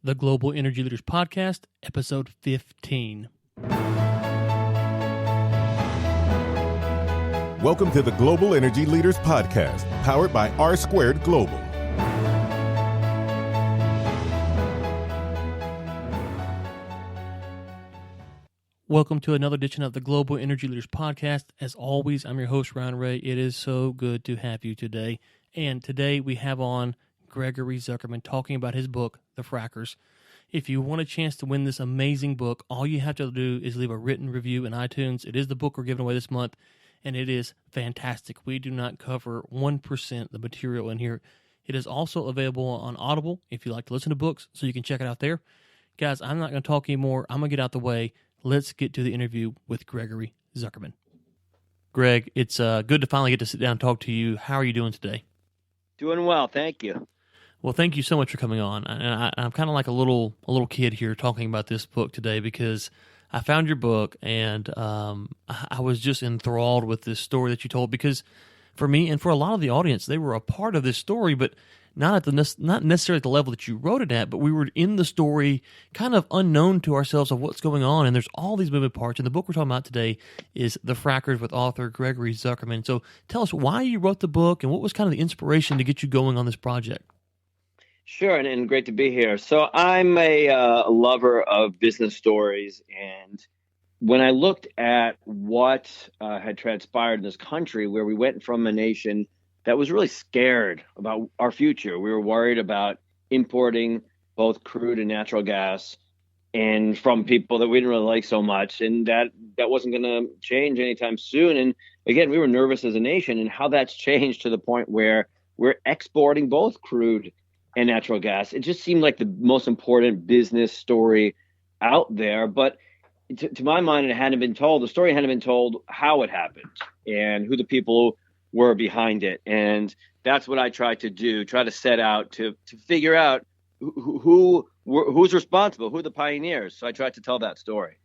the Global Energy Leaders Podcast, episode 15. Welcome to the Global Energy Leaders Podcast, powered by R Squared Global. Welcome to another edition of the Global Energy Leaders Podcast. As always, I'm your host, Ryan Ray. It is so good to have you today. And today we have on Gregory Zuckerman talking about his book, The Frackers. If you want a chance to win this amazing book, all you have to do is leave a written review in iTunes. It is the book we're giving away this month, and it is fantastic. We do not cover 1% of the material in here. It is also available on Audible if you like to listen to books, so you can check it out there. Guys, I'm not going to talk anymore. I'm going to get out the way. Let's get to the interview with Gregory Zuckerman. Greg, it's good to finally get to sit down and talk to you. How are you doing today? Doing well, thank you. Well, thank you so much for coming on. And I'm kind of like a little kid here talking about this book today because I found your book and I was just enthralled with this story that you told, because for me and for a lot of the audience, they were a part of this story, but not necessarily at the level that you wrote it at, but we were in the story kind of unknown to ourselves of what's going on, and there's all these moving parts. And the book we're talking about today is The Frackers with author Gregory Zuckerman. So tell us why you wrote the book and what was kind of the inspiration to get you going on this project. Sure, and great to be here. So I'm a lover of business stories, and when I looked at what had transpired in this country, where we went from a nation that was really scared about our future. We were worried about importing both crude and natural gas, and from people that we didn't really like so much, and that wasn't going to change anytime soon. And again, we were nervous as a nation, and how that's changed to the point where we're exporting both crude and natural gas. It just seemed like the most important business story out there. But to my mind, it hadn't been told. The story hadn't been told how it happened and who the people were behind it. And that's what I tried to do, try to set out to figure out who's responsible, who are the pioneers. So I tried to tell that story.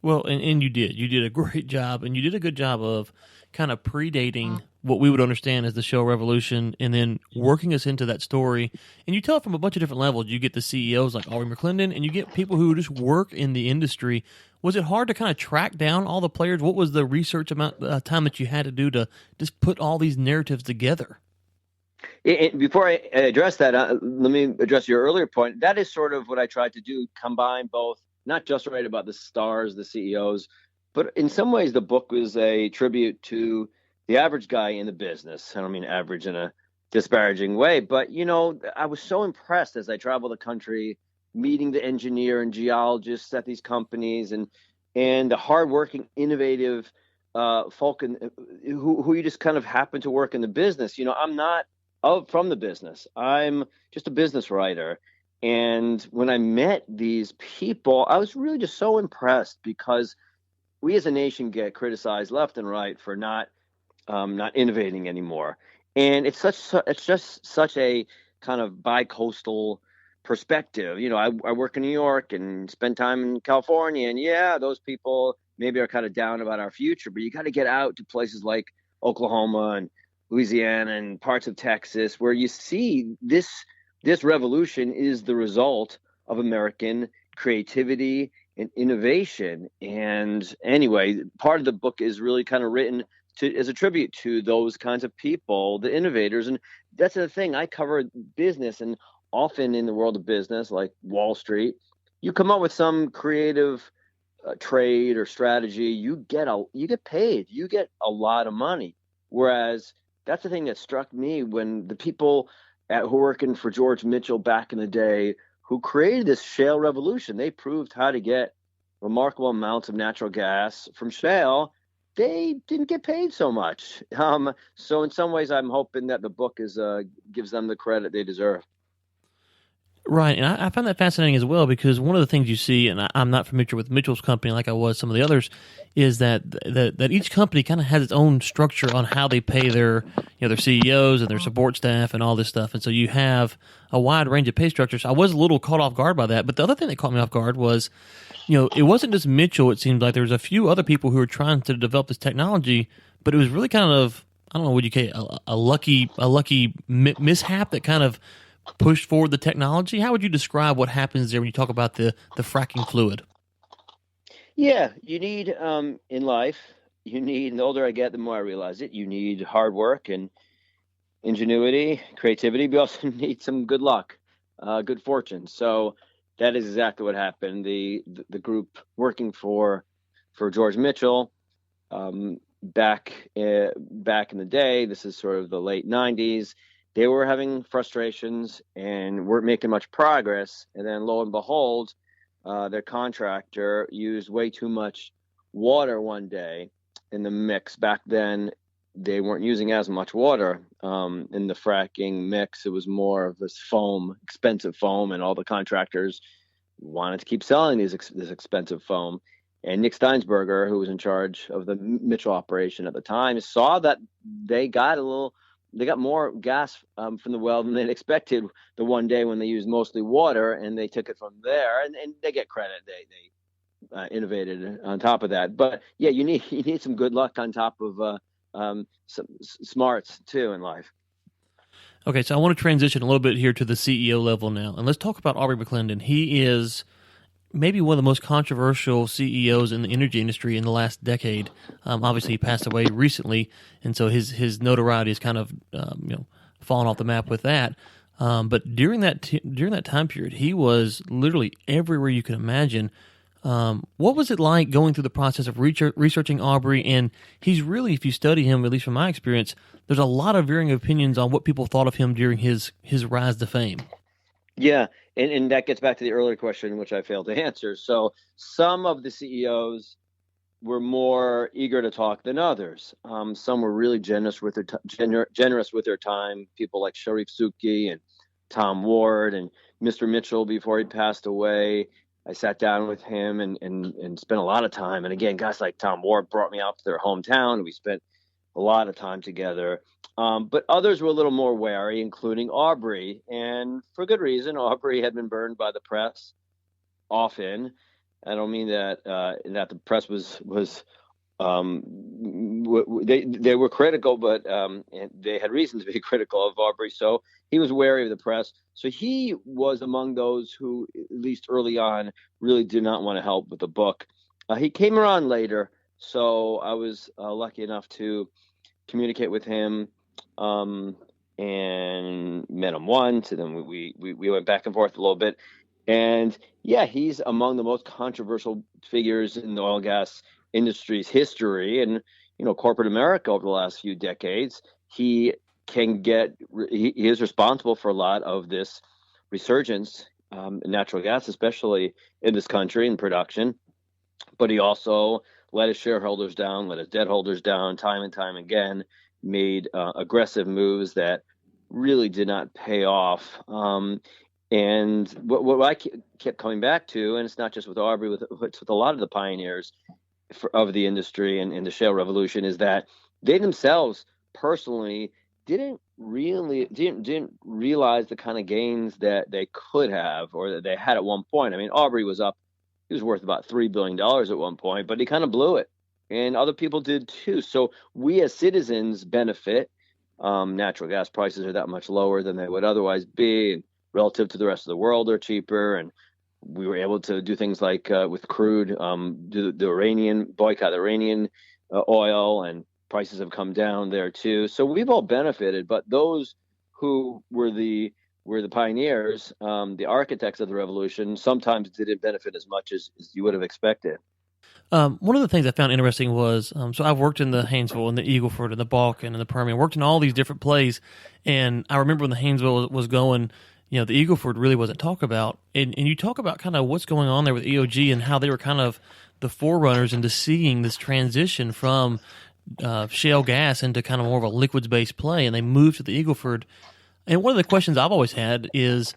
Well, and you did. You did a great job, and you did a good job of kind of predating what we would understand as the shale revolution and then working us into that story. And you tell it from a bunch of different levels. You get the CEOs like Aubrey Mcclendon, and you get people who just work in the industry. Was it hard to kind of track down all the players? What was the research amount time that you had to do to just put all these narratives together? Before I address that, let me address your earlier point. That is sort of what I tried to do, combine both, not just write about the stars, the CEOs, but in some ways the book was a tribute to the average guy in the business. I don't mean average in a disparaging way, but, you know, I was so impressed as I traveled the country, meeting the engineer and geologists at these companies and the hardworking, innovative folk who you just kind of happen to work in the business. You know, I'm not from the business. I'm just a business writer. And when I met these people, I was really just so impressed, because we as a nation get criticized left and right for not innovating anymore. And it's just such a kind of bi-coastal perspective. You know, I work in New York and spend time in California, and yeah, those people maybe are kind of down about our future, but you got to get out to places like Oklahoma and Louisiana and parts of Texas, where you see this revolution is the result of American creativity and innovation. And anyway, part of the book is really kind of written as a tribute to those kinds of people, the innovators. And that's the thing. I cover business, and often in the world of business, like Wall Street, you come up with some creative trade or strategy, you get paid, you get a lot of money. Whereas that's the thing that struck me when the people who were working for George Mitchell back in the day, who created this shale revolution, they proved how to get remarkable amounts of natural gas from shale. They didn't get paid so much. So in some ways, I'm hoping that the book gives them the credit they deserve. Right, and I find that fascinating as well, because one of the things you see, and I'm not familiar with Mitchell's company like I was some of the others, is that each company kind of has its own structure on how they pay their CEOs and their support staff and all this stuff, and so you have a wide range of pay structures. I was a little caught off guard by that, but the other thing that caught me off guard was, it wasn't just Mitchell. It seemed like there was a few other people who were trying to develop this technology, but it was really kind of, I don't know, would you call it a lucky mishap that kind of pushed forward the technology? How would you describe what happens there when you talk about the fracking fluid? Yeah, you need in life, and the older I get, the more I realize it. You need hard work and ingenuity, creativity, but you also need some good luck, good fortune. So that is exactly what happened. The group working for George Mitchell back in the day, this is sort of the late 90s, they were having frustrations and weren't making much progress. And then lo and behold, their contractor used way too much water one day in the mix. Back then, they weren't using as much water in the fracking mix. It was more of this foam, expensive foam, and all the contractors wanted to keep selling this expensive foam. And Nick Steinsberger, who was in charge of the Mitchell operation at the time, saw that they got more gas from the well than they'd expected the one day when they used mostly water, and they took it from there. And they get credit; they innovated on top of that. But yeah, you need some good luck on top of some smarts too in life. Okay, so I want to transition a little bit here to the CEO level now, and let's talk about Aubrey Mcclendon. He is maybe one of the most controversial CEOs in the energy industry in the last decade. Obviously, he passed away recently, and so his notoriety has kind of fallen off the map with that. But during that time period, he was literally everywhere you can imagine. What was it like going through the process of researching Aubrey? And he's really, if you study him, at least from my experience, there's a lot of varying opinions on what people thought of him during his rise to fame. Yeah, and that gets back to the earlier question, which I failed to answer. So some of the CEOs were more eager to talk than others. Some were really generous with their time. People like Sharif Suki and Tom Ward and Mr. Mitchell before he passed away. I sat down with him and spent a lot of time. And again, guys like Tom Ward brought me out to their hometown, and we spent a lot of time together. But others were a little more wary, including Aubrey. And for good reason. Aubrey had been burned by the press often. I don't mean that the press was they were critical, but and they had reason to be critical of Aubrey. So he was wary of the press. So he was among those who, at least early on, really did not want to help with the book. He came around later, so I was lucky enough to communicate with him and met him once, and then we went back and forth a little bit. And yeah, he's among the most controversial figures in the oil and gas industry's history, and corporate America over the last few decades. He is responsible for a lot of this resurgence in natural gas, especially in this country in production. But he also let his shareholders down, let his debt holders down time and time again, made aggressive moves that really did not pay off. And what I kept coming back to, and it's not just with Aubrey, it's with a lot of the pioneers of the industry and the shale revolution, is that they themselves personally didn't realize the kind of gains that they could have or that they had at one point. I mean, Aubrey was worth about $3 billion at one point, but he kind of blew it. And other people did too. So we as citizens benefit. Natural gas prices are that much lower than they would otherwise be. And relative to the rest of the world, they're cheaper. And we were able to do things like with crude, boycott the Iranian oil, and prices have come down there too. So we've all benefited. But those who were the pioneers, the architects of the revolution, sometimes didn't benefit as much as you would have expected. One of the things I found interesting was, so I've worked in the Haynesville and the Eagle Ford and the Bakken and the Permian, worked in all these different plays. And I remember when the Haynesville was going, the Eagle Ford really wasn't talked about. And you talk about kind of what's going on there with EOG and how they were kind of the forerunners into seeing this transition from shale gas into kind of more of a liquids-based play. And they moved to the Eagle Ford. And one of the questions I've always had is,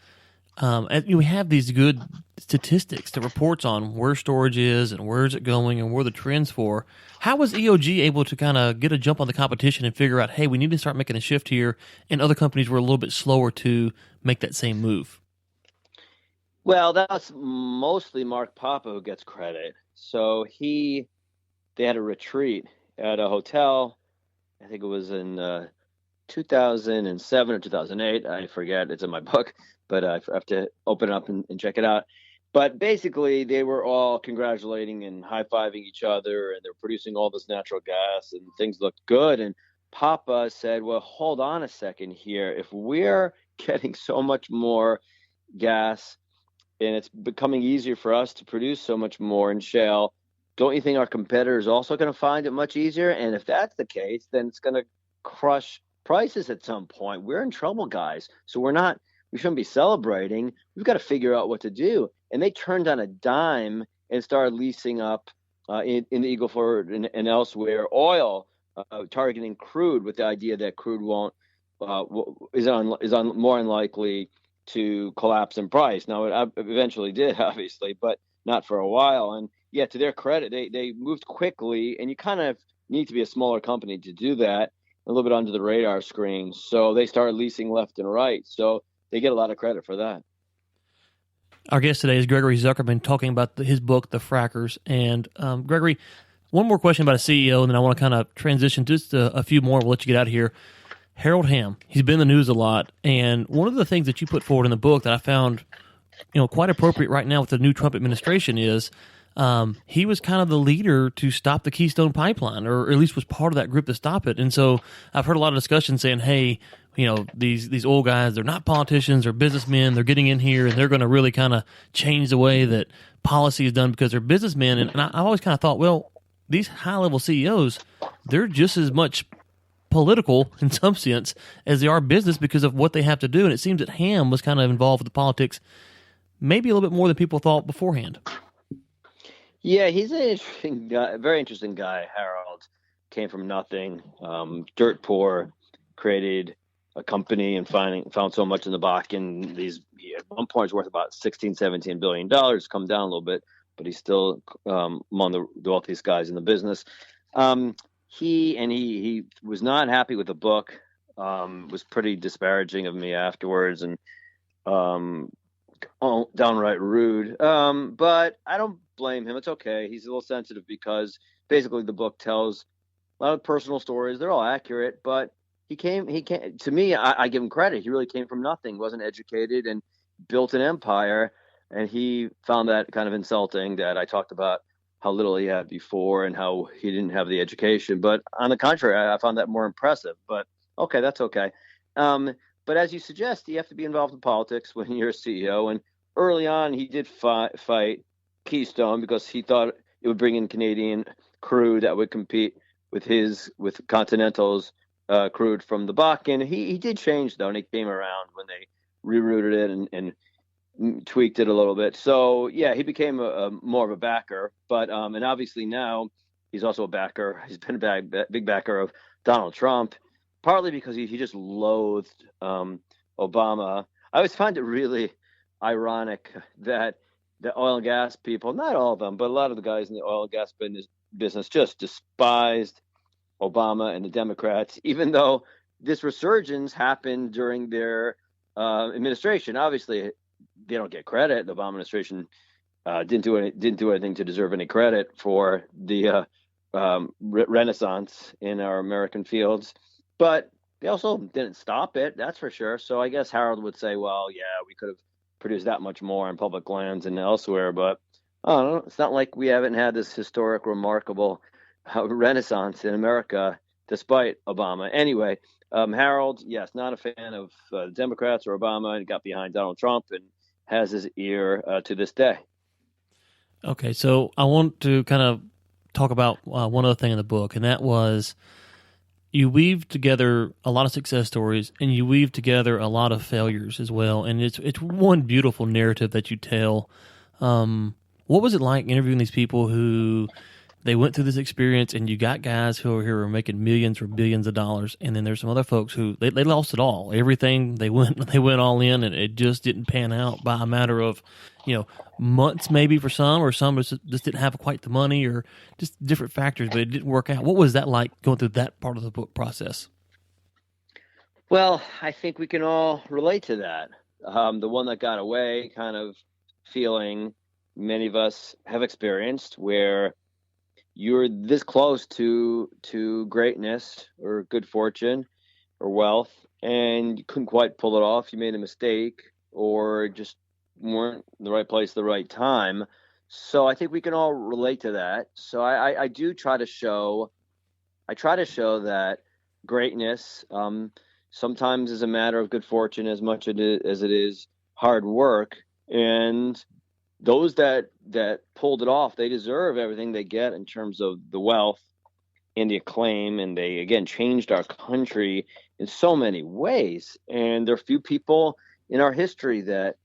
we have these good statistics, the reports on where storage is and where is it going and where the trends for. How was EOG able to kind of get a jump on the competition and figure out, hey, we need to start making a shift here, and other companies were a little bit slower to make that same move? Well, that's mostly Mark Papa who gets credit. So they had a retreat at a hotel. I think it was in 2007 or 2008. I forget. It's in my book, but I have to open it up and check it out. But basically, they were all congratulating and high-fiving each other, and they're producing all this natural gas, and things looked good. And Papa said, well, hold on a second here. If we're getting so much more gas and it's becoming easier for us to produce so much more in shale, don't you think our competitors are also going to find it much easier? And if that's the case, then it's going to crush prices at some point. We're in trouble, guys. So we shouldn't be celebrating. We've got to figure out what to do. And they turned on a dime and started leasing up in the Eagle Ford and elsewhere oil, targeting crude with the idea that crude is more unlikely to collapse in price. Now, it eventually did, obviously, but not for a while. And yeah, to their credit, they moved quickly, and you kind of need to be a smaller company to do that, a little bit under the radar screen. So they started leasing left and right. So they get a lot of credit for that. Our guest today is Gregory Zuckerman, talking about his book, The Frackers. And Gregory, one more question about a CEO, and then I want to kind of transition just a few more. We'll let you get out of here. Harold Hamm, he's been in the news a lot, and one of the things that you put forward in the book that I found, quite appropriate right now with the new Trump administration is he was kind of the leader to stop the Keystone Pipeline, or at least was part of that group to stop it. And so I've heard a lot of discussion saying, hey, these old guys, they're not politicians, they're businessmen, they're getting in here, and they're going to really kind of change the way that policy is done because they're businessmen. And I always kind of thought, well, these high-level CEOs, they're just as much political in some sense as they are business because of what they have to do. And it seems that Hamm was kind of involved with the politics maybe a little bit more than people thought beforehand. Yeah, he's an interesting guy, very interesting guy. Harold came from nothing, dirt poor, created a company and found so much in the Bakken. He at one point was worth about $16-17 billion, come down a little bit, but he's still among the wealthiest guys in the business. He was not happy with the book, was pretty disparaging of me afterwards, and downright rude. But I don't blame him. It's okay. He's a little sensitive because basically the book tells a lot of personal stories. They're all accurate, but he came to me. I give him credit. He really came from nothing, wasn't educated, and built an empire. And he found that kind of insulting that I talked about how little he had before and how he didn't have the education. But on the contrary, I found that more impressive. But okay, that's okay. But as you suggest, you have to be involved in politics when you're a CEO. And early on, he did fight Keystone because he thought it would bring in Canadian crude that would compete with Continental's crude from the Bakken. He did change, though, and he came around when they rerouted it and tweaked it a little bit. So, yeah, he became more of a backer. But and obviously now he's also a backer. He's been a big backer of Donald Trump, partly because he just loathed Obama. I always find it really ironic that the oil and gas people, not all of them, but a lot of the guys in the oil and gas business just despised Obama and the Democrats, even though this resurgence happened during their administration. Obviously, they don't get credit. The Obama administration didn't do anything to deserve any credit for the renaissance in our American fields, but they also didn't stop it. That's for sure. So I guess Harold would say, well, yeah, we could have produced that much more on public lands and elsewhere, but I don't know. It's not like we haven't had this historic, remarkable renaissance in America despite Obama. Anyway, Harold, yes, not a fan of Democrats or Obama, and got behind Donald Trump and has his ear to this day. Okay, so I want to kind of talk about one other thing in the book, and that was you weave together a lot of success stories, and you weave together a lot of failures as well, and it's one beautiful narrative that you tell. What was it like interviewing these people who they went through this experience, and you got guys who are making millions or billions of dollars, and then there's some other folks who they lost it all, everything. They went all in, and it just didn't pan out by a matter of months maybe for some, or some just didn't have quite the money, or just different factors, but it didn't work out. What was that like going through that part of the book process? Well, I think we can all relate to that. The one that got away kind of feeling many of us have experienced, where you're this close to greatness or good fortune, or wealth, and you couldn't quite pull it off. You made a mistake, or just weren't in the right place at the right time. So I think we can all relate to that. So I do try to show, that greatness sometimes is a matter of good fortune as much as it is hard work. And those that pulled it off, they deserve everything they get in terms of the wealth and the acclaim. And they, again, changed our country in so many ways. And there are few people in our history that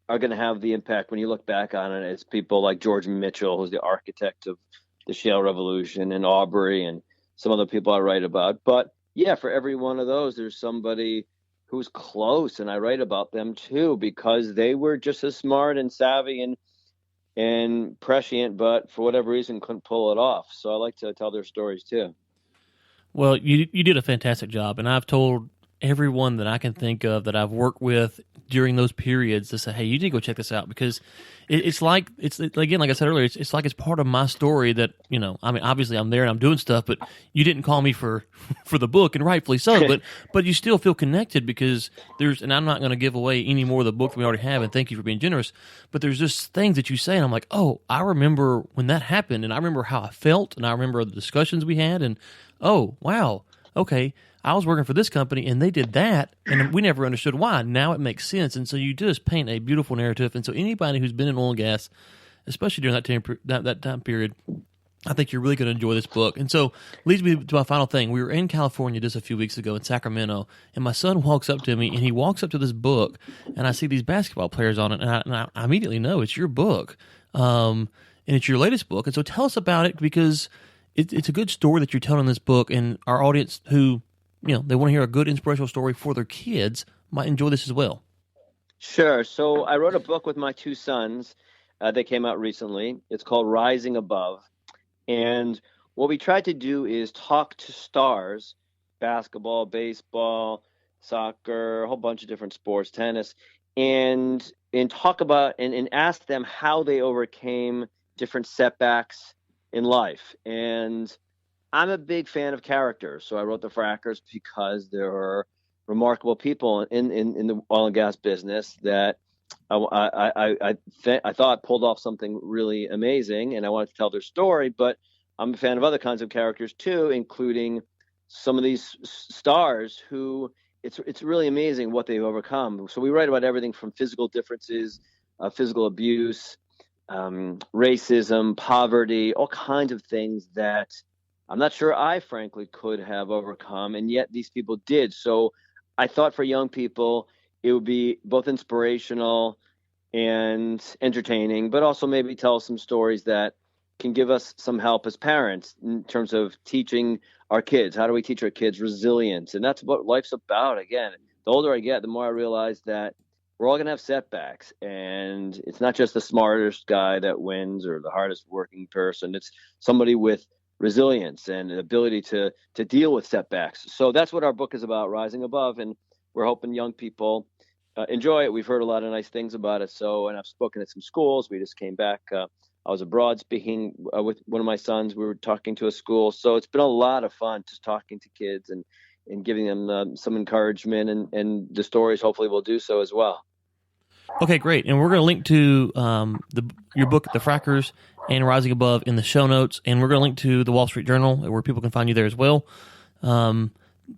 are going to have the impact when you look back on it. It's people like George Mitchell, who's the architect of the shale revolution, and Aubrey, and some other people I write about. But yeah, for every one of those, there's somebody who's close, and I write about them too, because they were just as smart and savvy and prescient, but for whatever reason couldn't pull it off. So I like to tell their stories too. Well, you did a fantastic job, and I've told everyone that I can think of that I've worked with during those periods to say, hey, you need to go check this out, because it's like again, like I said earlier, it's like it's part of my story that, I mean, obviously I'm there and I'm doing stuff, but you didn't call me for the book, and rightfully so, but you still feel connected because and I'm not going to give away any more of the book that we already have, and thank you for being generous, but there's just things that you say, and I'm like, oh, I remember when that happened, and I remember how I felt, and I remember the discussions we had, and oh, wow, okay, I was working for this company, and they did that, and we never understood why. Now it makes sense, and so you just paint a beautiful narrative. And so anybody who's been in oil and gas, especially during that time period, I think you're really going to enjoy this book. And so leads me to my final thing. We were in California just a few weeks ago in Sacramento, and my son walks up to me, and he walks up to this book, and I see these basketball players on it, and I immediately know it's your book, and it's your latest book. And so tell us about it, because it's a good story that you're telling in this book, and our audience who they want to hear a good inspirational story for their kids might enjoy this as well. Sure. So I wrote a book with my two sons. They came out recently. It's called Rising Above. And what we tried to do is talk to stars, basketball, baseball, soccer, a whole bunch of different sports, tennis, and talk about and ask them how they overcame different setbacks in life. And I'm a big fan of characters, so I wrote the Frackers because there are remarkable people in the oil and gas business that I thought pulled off something really amazing, and I wanted to tell their story. But I'm a fan of other kinds of characters too, including some of these stars who it's really amazing what they've overcome. So we write about everything from physical differences, physical abuse, racism, poverty, all kinds of things that I'm not sure I frankly could have overcome, and yet these people did. So I thought for young people, it would be both inspirational and entertaining, but also maybe tell some stories that can give us some help as parents in terms of teaching our kids. How do we teach our kids resilience? And that's what life's about. Again, the older I get, the more I realize that we're all going to have setbacks, and it's not just the smartest guy that wins or the hardest working person. It's somebody with resilience and an ability to deal with setbacks. So that's what our book is about, Rising Above, and we're hoping young people enjoy it. We've heard a lot of nice things about it. So, and I've spoken at some schools. We just came back. I was abroad speaking with one of my sons. We were talking to a school. So it's been a lot of fun just talking to kids and giving them some encouragement, and the stories hopefully will do so as well. Okay, great. And we're going to link to your book, The Frackers and Rising Above, in the show notes. And we're going to link to the Wall Street Journal, where people can find you there as well.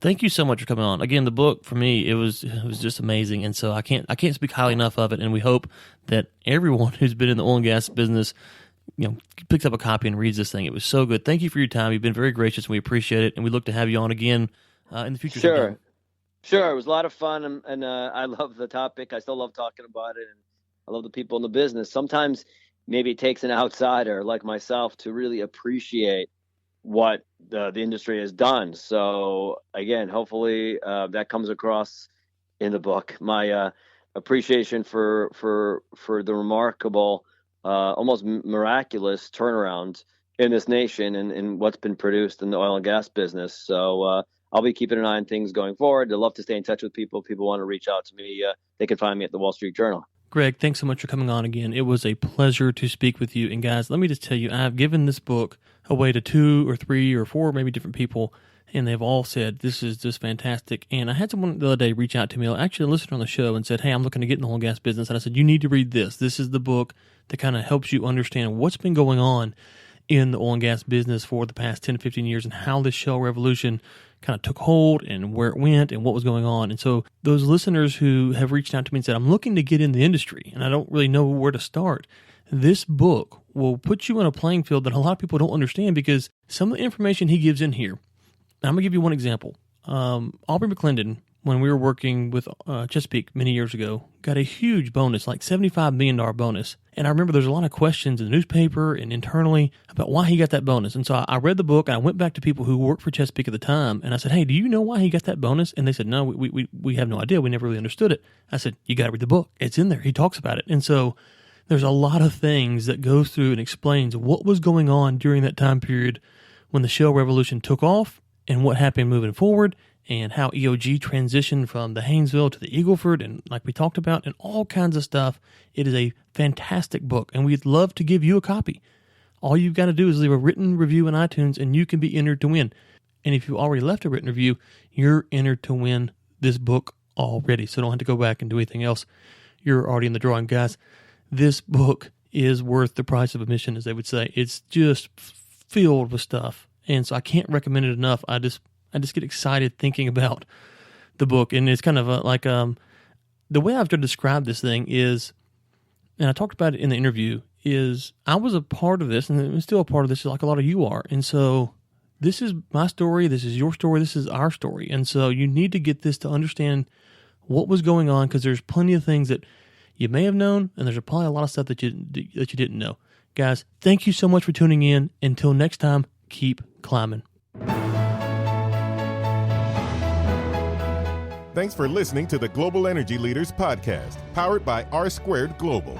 Thank you so much for coming on. Again, the book for me, it was just amazing. And so I can't speak highly enough of it. And we hope that everyone who's been in the oil and gas business, picks up a copy and reads this thing. It was so good. Thank you for your time. You've been very gracious, and we appreciate it. And we look to have you on again in the future. Sure. It was a lot of fun, and I love the topic. I still love talking about it, and I love the people in the business. Sometimes maybe it takes an outsider like myself to really appreciate what the industry has done. So again, hopefully that comes across in the book. My appreciation for the remarkable, almost miraculous turnaround in this nation and what's been produced in the oil and gas business. So I'll be keeping an eye on things going forward. I'd love to stay in touch with people. If people want to reach out to me, they can find me at the Wall Street Journal. Greg, thanks so much for coming on again. It was a pleasure to speak with you. And guys, let me just tell you, I've given this book away to 2 or 3 or 4 maybe different people, and they've all said, this is just fantastic. And I had someone the other day reach out to me, actually a listener on the show, and said, hey, I'm looking to get in the oil and gas business. And I said, you need to read this. This is the book that kind of helps you understand what's been going on in the oil and gas business for the past 10 to 15 years and how this shale revolution kind of took hold and where it went and what was going on. And so those listeners who have reached out to me and said, I'm looking to get in the industry and I don't really know where to start, this book will put you on a playing field that a lot of people don't understand, because some of the information he gives in here, I'm going to give you one example. Aubrey Mcclendon, when we were working with Chesapeake many years ago, got a huge bonus, like $75 million bonus. And I remember there's a lot of questions in the newspaper and internally about why he got that bonus. And so I read the book and I went back to people who worked for Chesapeake at the time. And I said, hey, do you know why he got that bonus? And they said, no, we have no idea. We never really understood it. I said, you got to read the book. It's in there. He talks about it. And so there's a lot of things that goes through and explains what was going on during that time period when the shale revolution took off and what happened moving forward, and how EOG transitioned from the Haynesville to the Eagle Ford, and like we talked about, and all kinds of stuff. It is a fantastic book, and we'd love to give you a copy. All you've got to do is leave a written review in iTunes, and you can be entered to win. And if you already left a written review, you're entered to win this book already, so don't have to go back and do anything else. You're already in the drawing, guys. This book is worth the price of admission, as they would say. It's just filled with stuff, and so I can't recommend it enough. I just get excited thinking about the book, and it's kind of the way I've tried to describe this thing is, and I talked about it in the interview, is I was a part of this, and I'm still a part of this, like a lot of you are, and so this is my story, this is your story, this is our story, and so you need to get this to understand what was going on, because there's plenty of things that you may have known, and there's probably a lot of stuff that you didn't know. Guys, thank you so much for tuning in. Until next time, keep climbing. Thanks for listening to the Global Energy Leaders Podcast, powered by R Squared Global.